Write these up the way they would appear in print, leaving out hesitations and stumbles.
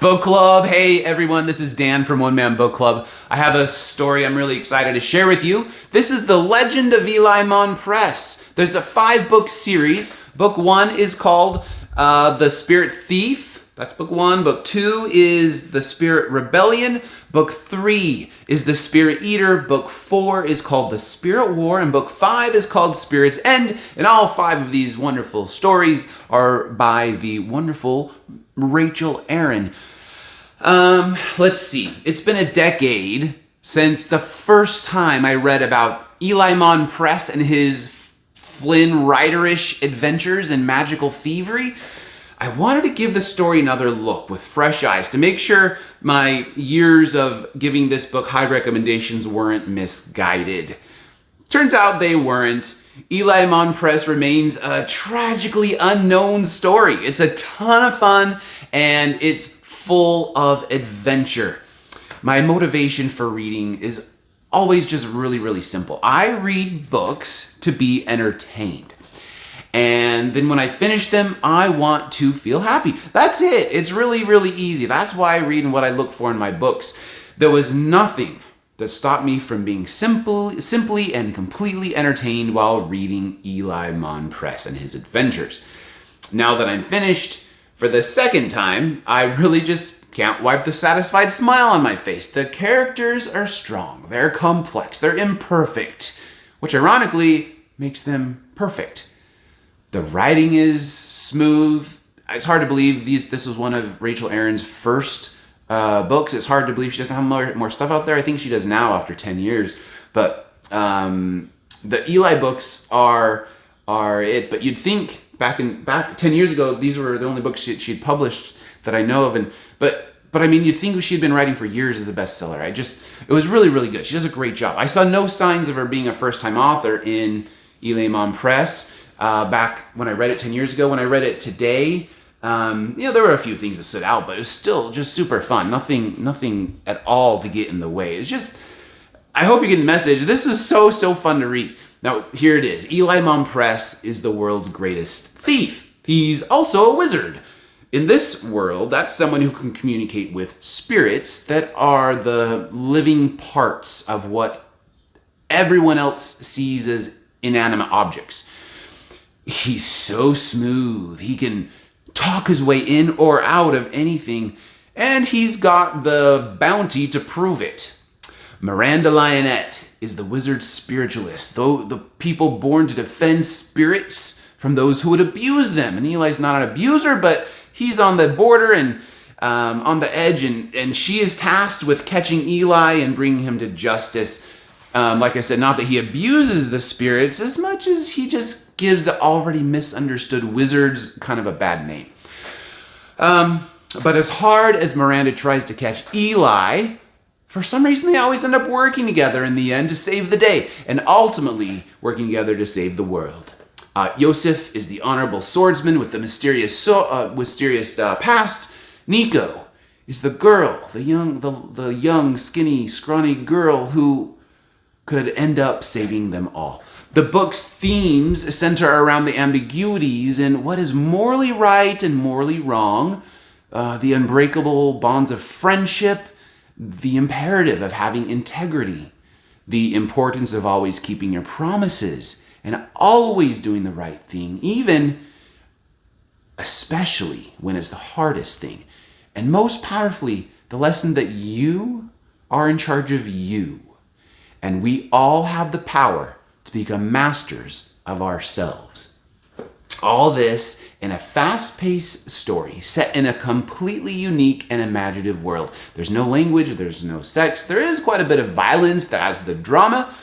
Book Club. Hey everyone, this is Dan from One Man Book Club. I have a story I'm really excited to share with you. This is the Legend of Eli Monpress. There's a 5-book series. Book 1 is called The Spirit Thief. That's book 1. Book 2 is The Spirit Rebellion. Book 3 is The Spirit Eater. Book 4 is called The Spirit War. And book 5 is called Spirit's End. And all 5 of these wonderful stories are by the wonderful Rachel Aaron. Let's see. It's been a decade since the first time I read about Eli Monpress and his Flynn Rider-ish adventures and magical thievery. I wanted to give the story another look with fresh eyes to make sure my years of giving this book high recommendations weren't misguided. Turns out they weren't. Eli Monpress remains a tragically unknown story. It's a ton of fun and it's full of adventure. My motivation for reading is always just really simple. I read books to be entertained. And then when I finish them, I want to feel happy. That's it. It's really easy. That's why I read and what I look for in my books. There was nothing that stopped me from being simply and completely entertained while reading Eli Monpress and his adventures. Now that I'm finished, for the second time, I really just can't wipe the satisfied smile on my face. The characters are strong, they're complex, they're imperfect, which ironically makes them perfect. The writing is smooth. It's hard to believe this is one of Rachel Aaron's first books. It's hard to believe she doesn't have more stuff out there. I think she does now after 10 years. But the Eli books are it. But you'd think back 10 years ago, these were the only books she'd published that I know of. But I mean, you'd think she'd been writing for years as a bestseller. It was really good. She does a great job. I saw no signs of her being a first-time author in Eli Monpress back when I read it 10 years ago. When I read it today, there were a few things that stood out, but it was still just super fun. Nothing at all to get in the way. It's just, I hope you get the message. This is so fun to read. Now, here it is. Eli Monpress is the world's greatest thief. He's also a wizard. In this world, that's someone who can communicate with spirits that are the living parts of what everyone else sees as inanimate objects. He's so smooth. He can talk his way in or out of anything, and he's got the bounty to prove it. Miranda Lionette is the wizard spiritualist, though the people born to defend spirits from those who would abuse them. And Eli's not an abuser, but he's on the border and on the edge, and she is tasked with catching Eli and bringing him to justice. Like I said, not that he abuses the spirits as much as he just gives the already misunderstood wizards kind of a bad name. But as hard as Miranda tries to catch Eli, for some reason they always end up working together in the end to save the day, and ultimately working together to save the world. Yosef is the honorable swordsman with the mysterious past. Nico is the girl, the young, skinny, scrawny girl who could end up saving them all. The book's themes center around the ambiguities in what is morally right and morally wrong, the unbreakable bonds of friendship, the imperative of having integrity, the importance of always keeping your promises and always doing the right thing, especially when it's the hardest thing. And most powerfully, the lesson that you are in charge of you. And we all have the power to become masters of ourselves. All this in a fast-paced story set in a completely unique and imaginative world. There's no language, there's no sex. There is quite a bit of violence that adds to the drama.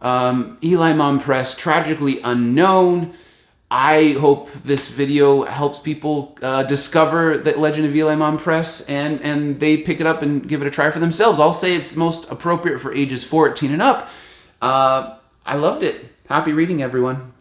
Eli Monpress, tragically unknown. I hope this video helps people discover the Legend of Eli Monpress and they pick it up and give it a try for themselves. I'll say it's most appropriate for ages 14 and up. I loved it. Happy reading, everyone.